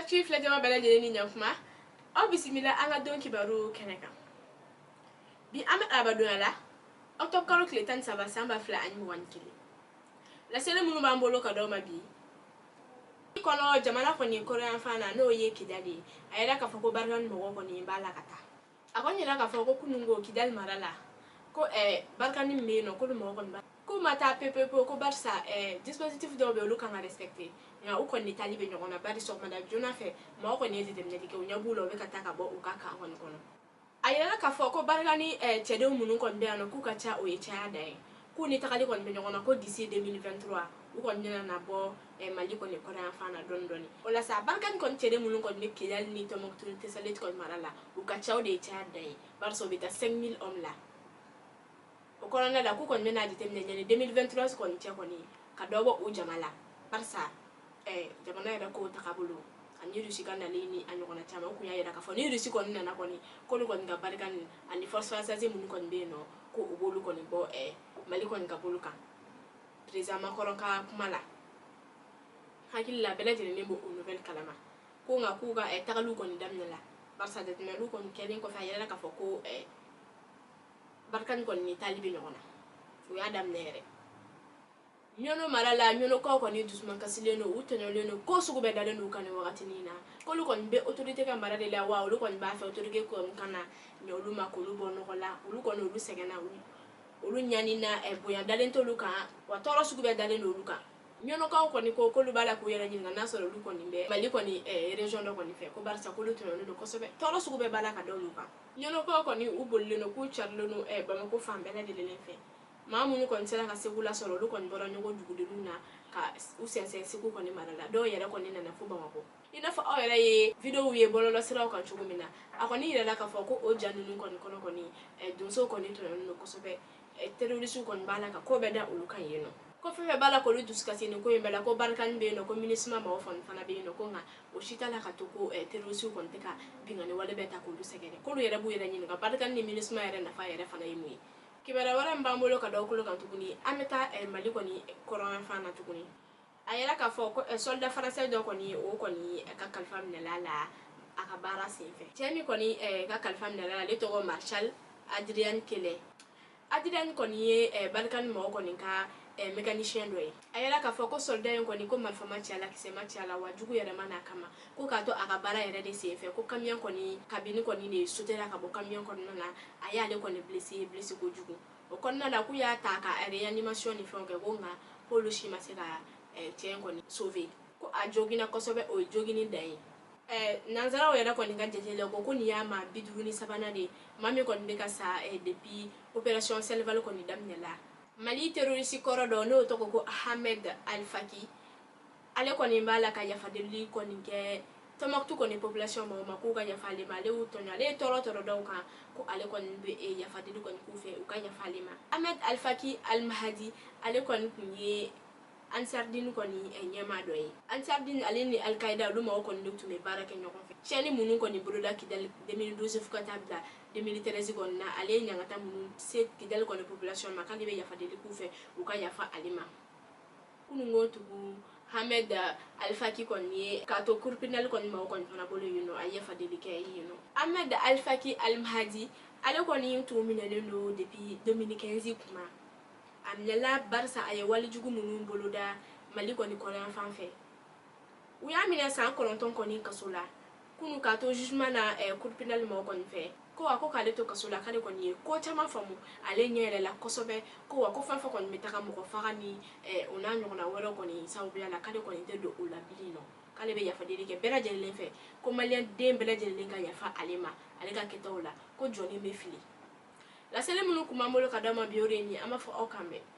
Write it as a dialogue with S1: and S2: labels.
S1: Chief la jama bala jeni nyafuma aw bisimila anga don kibaru keneka bi amet abadona la octobre kalo kletan saba samba fla anyi wankili la sele munu bambolo ka do ma bi kono jamana ko ni korean fana no ye kidali ayela ka fako bargan mo ko ni bala kata akonya la ka fako kunungo kidal marala ko barkan ni me no ko mo ko mata pepe ko barsa dispositif do be lu kan respecter nga u ko ni talibe nyona bari so manda jona fe mo ko ni ezide mnedi ke unya bulo be kata ka bo u ka ka kono kono ayela ka fako bargani chede munu ko be ano ku ka cha o ye cha dai ku ni takali ko be nyona ko d'ici 2023 u ko ni na bo mali ko ni korean fana don doni wala sa barkan ko chede munu ko be kilal ni to mo tunte salit ko marala u ka cha o de cha dai bar so bita 5000 hommes la o korona la ku kon mena ditem ne 2023 kon che koni ka dobo o jamala parsa jamana era ko takabulu ani rusi kana lini anyo kona chama ku ya era ka foni rusi kon na koni ko lu kon ga barkan ani force fasaze mun kon be no ko ubolu kon bo mali kon ga boluka président Macron ka kumala hakilla bela jere ne bo nouvelle kalama ko nga ku ga tagalu kon damnala parsa de melu kon kelin ko fa yela ka foko barkan kon ni talibi nyona fu ya dam nere nyono marala nyono ko ni dusman kasileno utonyo leno ko sugu be dalen du kan wakati nina ko lu kon be autorité ka marade la wa lu kon ba fa autorité ko kana nyolu makolu bono kola lu kon lu segena ulu nyani na boya dalen to lu kan wa toro sugu be dalen lu kan nyono ko ni ko lu bala ko yela nyina na so lu kon be mali ko ni région do ko ni fe ko barsa ko lu tonyo do ko sobe toro sugu be bala ka do lu kan nyono ko ni ubolle no ku charlo no bamako fambe na de len fe mamu ko nsela ka segula solo lu kon bora nyogo dugudulu na ka usense siku ko ni marala do yere ko ni na fu bamako ina fa o yere ye video ye bolo lo sira ko chugumina akoni yere la ka fa ko o janu ko ni kono ko ni dunso ko ni to no ko sobe terroriste ko bala ka ko be da ulu kan yeno ko fe bala ko lu duskati ni ko yembala ko barkan be no ko ministre ma fon fana be no ko nga o shita la ka to ko terroriste ko nteka bingani wala be ta ko lu segere ko lu yere bu yere ni ka barkan ni ministre ma yere na fa yere fana yimu kibara wala mbambolo ka do ko kan tukuni ameta mali ko ni koron fana tukuni ayela ka fo ko soldat français do ko ni o ko ni ka kalfam ne lala aka bara sefe temi ko ni ka kalfam ne lala le to marshal Adrien Kele Adrien ko ni balkan mo ko ni ka mécanicien do ayela ka fo ko soldat ko ni ko malfama tiala ki se matiala wajugu yere mana kama ko ka to aka bara yere de sefe ko camion ko ni cabine ko ni ne sutela ka bo camion ko na ayale ko ni blessé ko jugu o konna la ku ya ta ka réanimation ni fon ke ko nga polo shima se ka tien ko ni sauver ko a jogina ko sobe o jogini dai nanzara o yera ko ni ga jejele ko ni ya ma biduru ni sabana de mami ko ni ka sa depuis opération selval ko ni damnela mali terroriste korodo no to ko Ahmed Al-Faki ale ko ni mbala ka ya fadeli ko ni ke tomaktu ko ni population mo makuga ya fale male utonya le toro do kan ko ale ko ni be ya fadeli ko ni kufe u ka ya fale ma Ahmed Al-Faki Al-Mahdi ale ko ni ansardin ko ni nyama doyi ansardin ale ni Al-Qaeda lu ma ko ni tume baraka nyoko fe cheni munu ko ni broda kidal 2012 fukata bla 2013 ko na ale nyangata munu se kidal ko ni population makali be ya fadeli kufe u ka ya fa alima kunu ngotu Ahmed Al-Faki ko ni ka to kurpinal ko ni ma ko ni fana bolo yuno aye fadeli ke yuno Ahmed Al-Faki Al-Mahdi ale ko ni tu minele no depuis 2015 kuma amlela barsa aye wali jugu munu boloda mali ko ni korean fanfe uya mina san kolonton ko ni kasola kunu ka to jugement na kurpinal mo ko ni fe ko ako kale to kasola kale ko ni ko chama famu ale nyele la kosobe ko ako fanfa ko ni metaka mo ko fagani ona nyona wero ko ni sawbiya la kale ko ni de do ula bilino kale be ya fadeli ke bera jelle fe ko malien dem bela jelle ka ya fa alema ale ka ketola ko joni me fili la sele munu kuma molo kadama biore ni ama fo o kambe